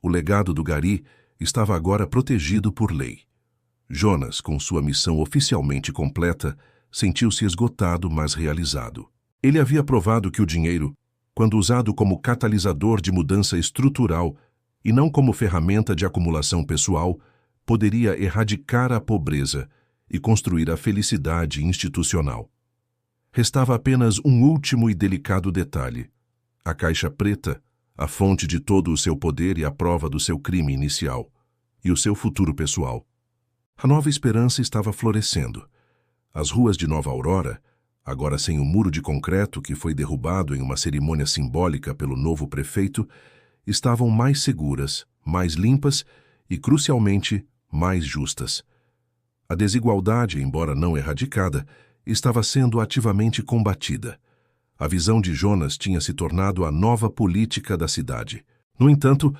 O legado do Gary estava agora protegido por lei. Jonas, com sua missão oficialmente completa, sentiu-se esgotado, mas realizado. Ele havia provado que o dinheiro, quando usado como catalisador de mudança estrutural e não como ferramenta de acumulação pessoal, poderia erradicar a pobreza e construir a felicidade institucional. Restava apenas um último e delicado detalhe: a caixa preta, a fonte de todo o seu poder e a prova do seu crime inicial, e o seu futuro pessoal. A nova esperança estava florescendo. As ruas de Nova Aurora, agora sem o muro de concreto que foi derrubado em uma cerimônia simbólica pelo novo prefeito, estavam mais seguras, mais limpas e, crucialmente, mais justas. A desigualdade, embora não erradicada, estava sendo ativamente combatida. A visão de Jonas tinha se tornado a nova política da cidade. No entanto,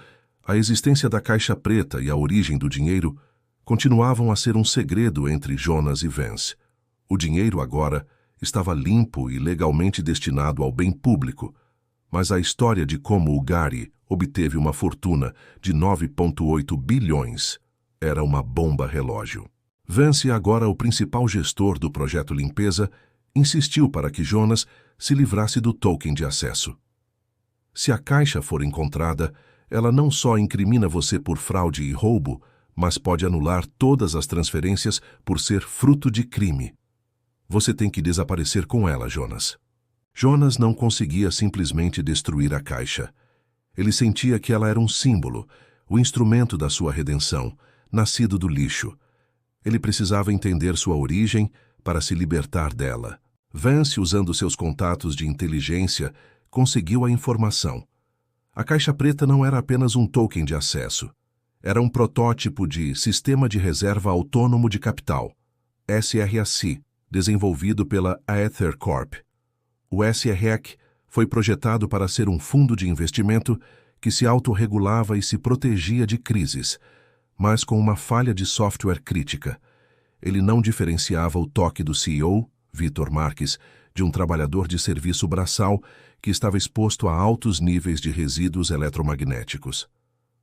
a existência da caixa preta e a origem do dinheiro continuavam a ser um segredo entre Jonas e Vance. O dinheiro agora estava limpo e legalmente destinado ao bem público, mas a história de como o Gary obteve uma fortuna de 9,8 bilhões era uma bomba relógio. Vance, agora o principal gestor do projeto Limpeza, insistiu para que Jonas se livrasse do token de acesso. Se a caixa for encontrada, ela não só incrimina você por fraude e roubo, mas pode anular todas as transferências por ser fruto de crime. Você tem que desaparecer com ela, Jonas. Jonas não conseguia simplesmente destruir a caixa. Ele sentia que ela era um símbolo, o instrumento da sua redenção, nascido do lixo. Ele precisava entender sua origem para se libertar dela. Vance, usando seus contatos de inteligência, conseguiu a informação. A caixa preta não era apenas um token de acesso. Era um protótipo de Sistema de Reserva Autônomo de Capital, SRAC, desenvolvido pela Aether Corp. O SRAC foi projetado para ser um fundo de investimento que se autorregulava e se protegia de crises, mas com uma falha de software crítica. Ele não diferenciava o toque do CEO, Vitor Marques, de um trabalhador de serviço braçal que estava exposto a altos níveis de resíduos eletromagnéticos.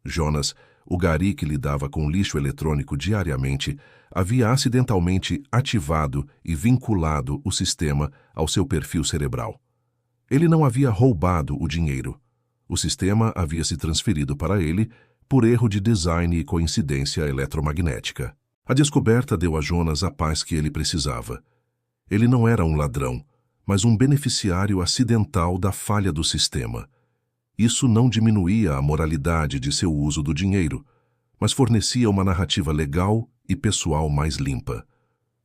Jonas, o gari que lidava com lixo eletrônico diariamente, havia acidentalmente ativado e vinculado o sistema ao seu perfil cerebral. Ele não havia roubado o dinheiro. O sistema havia se transferido para ele por erro de design e coincidência eletromagnética. A descoberta deu a Jonas a paz que ele precisava. Ele não era um ladrão, mas um beneficiário acidental da falha do sistema. Isso não diminuía a moralidade de seu uso do dinheiro, mas fornecia uma narrativa legal e pessoal mais limpa.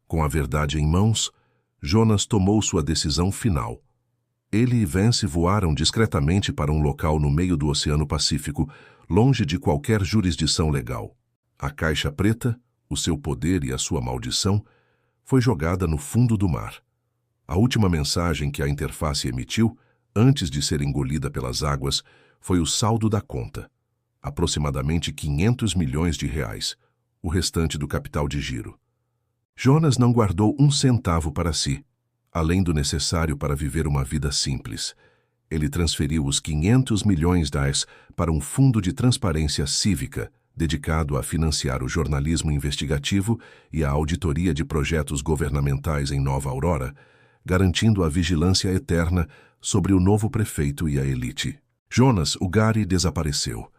Com a verdade em mãos, Jonas tomou sua decisão final. Ele e Vance voaram discretamente para um local no meio do Oceano Pacífico, longe de qualquer jurisdição legal. A caixa preta, o seu poder e a sua maldição, foi jogada no fundo do mar. A última mensagem que a interface emitiu, antes de ser engolida pelas águas, foi o saldo da conta. Aproximadamente 500 milhões de reais, o restante do capital de giro. Jonas não guardou um centavo para si, além do necessário para viver uma vida simples. Ele transferiu os 500 milhões para um fundo de transparência cívica, dedicado a financiar o jornalismo investigativo e a auditoria de projetos governamentais em Nova Aurora, garantindo a vigilância eterna sobre o novo prefeito e a elite. Jonas, o Gary, desapareceu.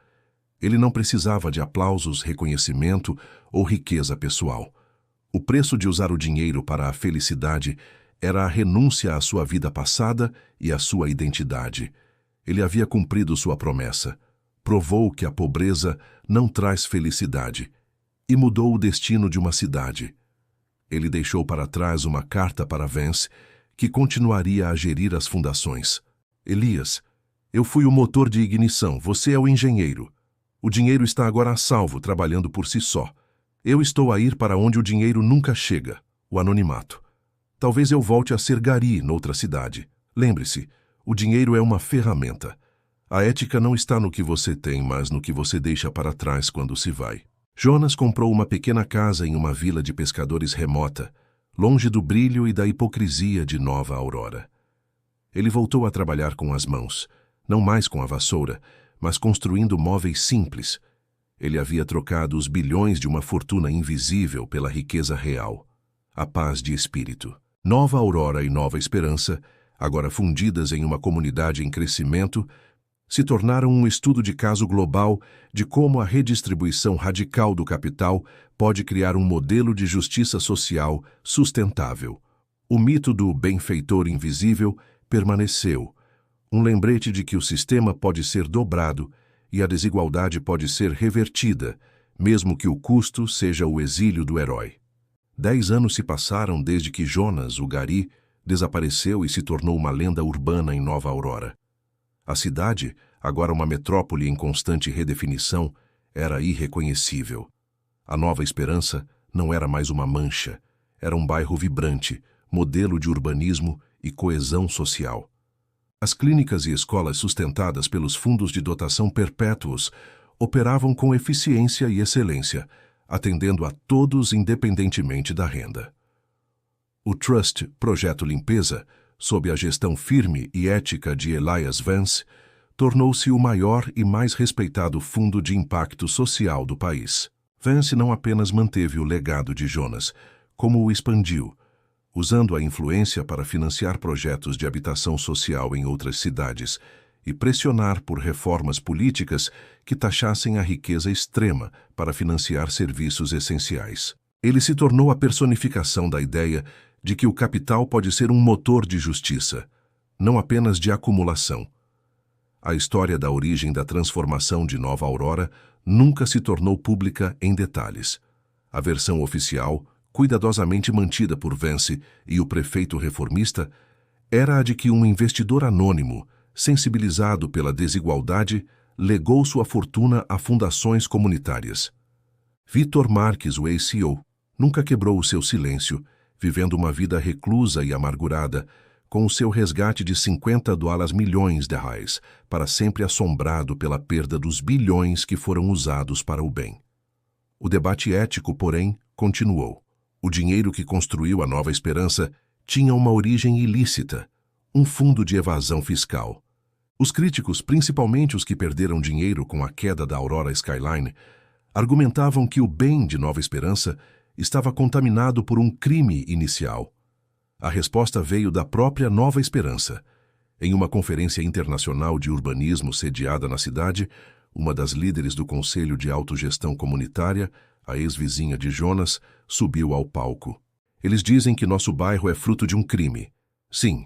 Ele não precisava de aplausos, reconhecimento ou riqueza pessoal. O preço de usar o dinheiro para a felicidade era a renúncia à sua vida passada e à sua identidade. Ele havia cumprido sua promessa, provou que a pobreza não traz felicidade e mudou o destino de uma cidade. Ele deixou para trás uma carta para Vance, que continuaria a gerir as fundações. Elias, eu fui o motor de ignição, você é o engenheiro. O dinheiro está agora a salvo, trabalhando por si só. Eu estou a ir para onde o dinheiro nunca chega, o anonimato. Talvez eu volte a ser gari noutra cidade. Lembre-se, o dinheiro é uma ferramenta. A ética não está no que você tem, mas no que você deixa para trás quando se vai. Jonas comprou uma pequena casa em uma vila de pescadores remota, longe do brilho e da hipocrisia de Nova Aurora. Ele voltou a trabalhar com as mãos, não mais com a vassoura, mas construindo móveis simples. Ele havia trocado os bilhões de uma fortuna invisível pela riqueza real, a paz de espírito. Nova Aurora e Nova Esperança agora fundidas em uma comunidade em crescimento, se tornaram um estudo de caso global de como a redistribuição radical do capital pode criar um modelo de justiça social sustentável. O mito do benfeitor invisível permaneceu, um lembrete de que o sistema pode ser dobrado e a desigualdade pode ser revertida, mesmo que o custo seja o exílio do herói. 10 anos se passaram desde que Jonas, o Gari, desapareceu e se tornou uma lenda urbana em Nova Aurora. A cidade, agora uma metrópole em constante redefinição, era irreconhecível. A Nova Esperança não era mais uma mancha, era um bairro vibrante, modelo de urbanismo e coesão social. As clínicas e escolas sustentadas pelos fundos de dotação perpétuos operavam com eficiência e excelência, atendendo a todos independentemente da renda. O Trust Projeto Limpeza, sob a gestão firme e ética de Elias Vance, tornou-se o maior e mais respeitado fundo de impacto social do país. Vance não apenas manteve o legado de Jonas, como o expandiu, usando a influência para financiar projetos de habitação social em outras cidades e pressionar por reformas políticas que taxassem a riqueza extrema para financiar serviços essenciais. Ele se tornou a personificação da ideia de que o capital pode ser um motor de justiça, não apenas de acumulação. A história da origem da transformação de Nova Aurora nunca se tornou pública em detalhes. A versão oficial, cuidadosamente mantida por Vance e o prefeito reformista, era a de que um investidor anônimo, sensibilizado pela desigualdade, legou sua fortuna a fundações comunitárias. Vitor Marques, o ex-CEO, nunca quebrou o seu silêncio, vivendo uma vida reclusa e amargurada, com o seu resgate de $50 milhões, para sempre assombrado pela perda dos bilhões que foram usados para o bem. O debate ético, porém, continuou. O dinheiro que construiu a Nova Esperança tinha uma origem ilícita, um fundo de evasão fiscal. Os críticos, principalmente os que perderam dinheiro com a queda da Aurora Skyline, argumentavam que o bem de Nova Esperança estava contaminado por um crime inicial. A resposta veio da própria Nova Esperança. Em uma conferência internacional de urbanismo sediada na cidade, uma das líderes do Conselho de Autogestão Comunitária, a ex-vizinha de Jonas, subiu ao palco. Eles dizem que nosso bairro é fruto de um crime. Sim.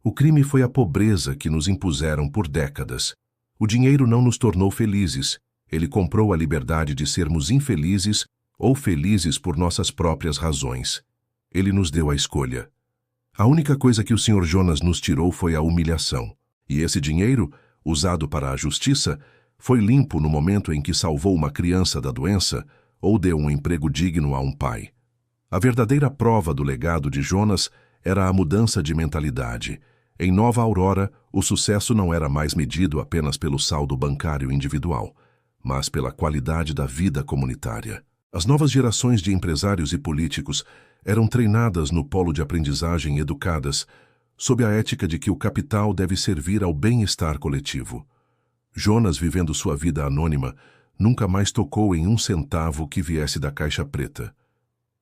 O crime foi a pobreza que nos impuseram por décadas. O dinheiro não nos tornou felizes. Ele comprou a liberdade de sermos infelizes ou felizes por nossas próprias razões. Ele nos deu a escolha. A única coisa que o Sr. Jonas nos tirou foi a humilhação. E esse dinheiro, usado para a justiça, foi limpo no momento em que salvou uma criança da doença ou deu um emprego digno a um pai. A verdadeira prova do legado de Jonas era a mudança de mentalidade. Em Nova Aurora, o sucesso não era mais medido apenas pelo saldo bancário individual, mas pela qualidade da vida comunitária. As novas gerações de empresários e políticos eram treinadas no polo de aprendizagem educadas, sob a ética de que o capital deve servir ao bem-estar coletivo. Jonas, vivendo sua vida anônima, nunca mais tocou em um centavo que viesse da caixa preta.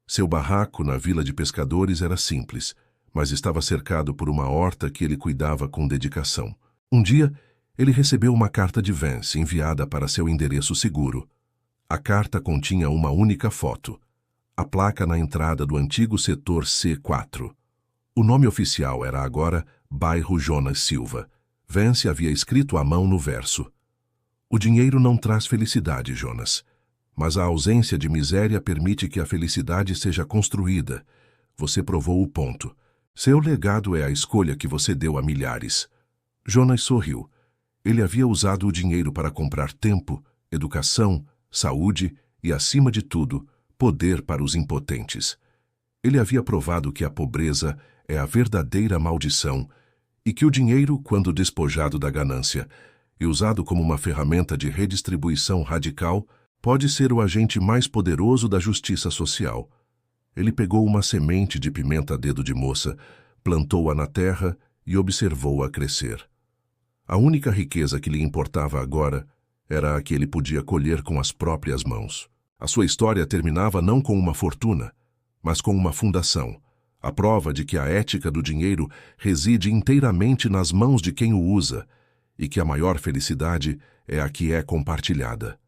Seu barraco na vila de pescadores era simples, mas estava cercado por uma horta que ele cuidava com dedicação. Um dia, ele recebeu uma carta de Vance enviada para seu endereço seguro. A carta continha uma única foto, a placa na entrada do antigo setor C4. O nome oficial era agora Bairro Jonas Silva. Vance havia escrito à mão no verso: "O dinheiro não traz felicidade, Jonas, mas a ausência de miséria permite que a felicidade seja construída. Você provou o ponto. Seu legado é a escolha que você deu a milhares." Jonas sorriu. Ele havia usado o dinheiro para comprar tempo, educação, saúde e, acima de tudo, poder para os impotentes. Ele havia provado que a pobreza é a verdadeira maldição e que o dinheiro, quando despojado da ganância e usado como uma ferramenta de redistribuição radical, pode ser o agente mais poderoso da justiça social. Ele pegou uma semente de pimenta-dedo de moça, plantou-a na terra e observou-a crescer. A única riqueza que lhe importava agora era a que ele podia colher com as próprias mãos. A sua história terminava não com uma fortuna, mas com uma fundação, a prova de que a ética do dinheiro reside inteiramente nas mãos de quem o usa e que a maior felicidade é a que é compartilhada.